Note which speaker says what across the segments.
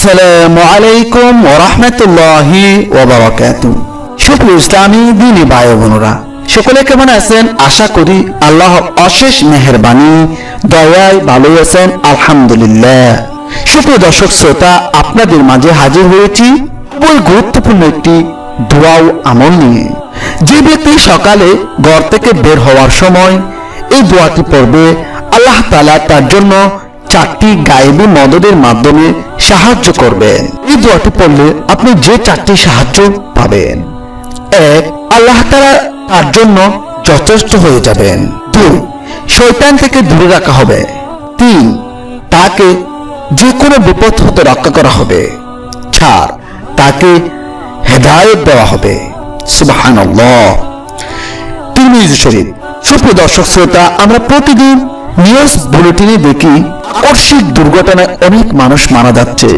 Speaker 1: আসসালামু আলাইকুম ওয়া রাহমাতুল্লাহি ওয়া বারাকাতুহু। সুপ্রিয় ইসলামী দিনী ভাই বোনেরা, সকলে কেমন আছেন? আশা করি আল্লাহর অশেষ মেহেরবানি দয়ায় ভালো আছেন, আলহামদুলিল্লাহ। সুপ্রিয় দর্শক শ্রোতা, আপনাদের মাঝে হাজির হয়েছি খুবই গুরুত্বপূর্ণ একটি দোয়া ও আমল নিয়ে। যে ব্যক্তি সকালে ঘর থেকে বের হওয়ার সময় এই দোয়াটি পড়বে, আল্লাহ তাআলা তার জন্য 4টি গায়েবী মদদের মাধ্যমে সাহায্য করবেন। এই দোয়াটি পড়লে আপনি যে 4টি সাহায্য পাবেন: 1. আল্লাহ তাআলা তার জন্য যথেষ্ট হয়ে যাবেন। 2. শয়তান থেকে দূরে রাখা হবে। 3. তাকে যে কোনো বিপদ হতে রক্ষা করা হবে। 4. তাকে হেদায়েত দেওয়া হবে। সুবহানাল্লাহ। তিরমিজি শরীফ। সুপ্রিয় দর্শক শ্রোতা, আমরা প্রতিদিন নিউজ বুলেটিনে দেখি আকস্মিক দুর্ঘটনায় অনেক মানুষ মারা যাচ্ছে।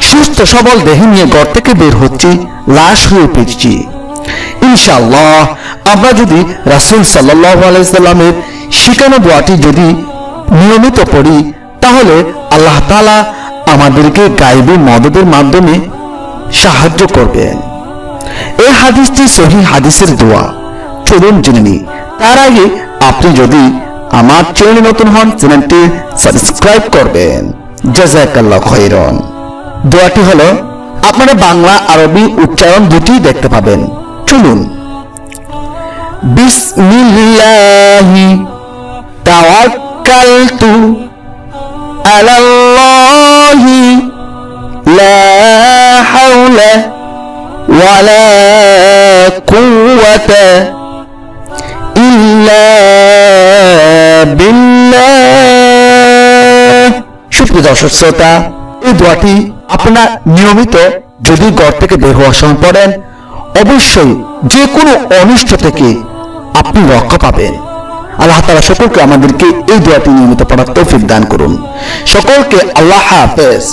Speaker 1: সুস্থ সবল দেহ নিয়ে ঘর থেকে বের হচ্ছি, লাশ হয়ে ফিরছি। ইনশাআল্লাহ আমরা যদি রাসূল সাল্লাল্লাহু আলাইহি সাল্লামের শিখানো দোয়াটি যদি নিয়মিত পড়ি, তাহলে আল্লাহ তাআলা আমাদেরকে গায়েবী মদদের মাধ্যমে সাহায্য করবেন। এই হাদিসটি সহিহ হাদিসের দোয়া। চলুন জেনে নিই। তার আগে আপনি যদি আমার চ্যানেলে নতুন হন, চ্যানেলটি সাবস্ক্রাইব করবেন। জাযাকাল্লাহু খাইরান। দোয়াটি হলো, আপনারা বাংলা আরবি উচ্চারণ দুটি দেখতে পাবেন। চলুন। বিসমিল্লাহি তাওয়াক্কালতু আলাল্লাহি লা হাওলা ওয়ালা কুওয়াতা ইল্লা বিল্লাহ। সুপ্রিয় দর্শক শ্রোতা, এই দোয়াটি আপনার নিয়মিত যদি ঘর থেকে বের হওয়ার সময় পড়েন, অবশ্যই যে কোনো অনিষ্ট থেকে আপনি রক্ষা পাবেন। আল্লাহ তাআলা সকলকে আমাদেরকে এই দোয়াটি নিয়মিত পড়ার তৌফিক দান করুন। সকলকে আল্লাহ হাফেজ।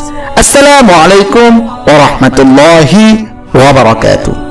Speaker 1: আসসালামু আলাইকুম ওয়া রাহমাতুল্লাহি ওয়া বারাকাতুহু।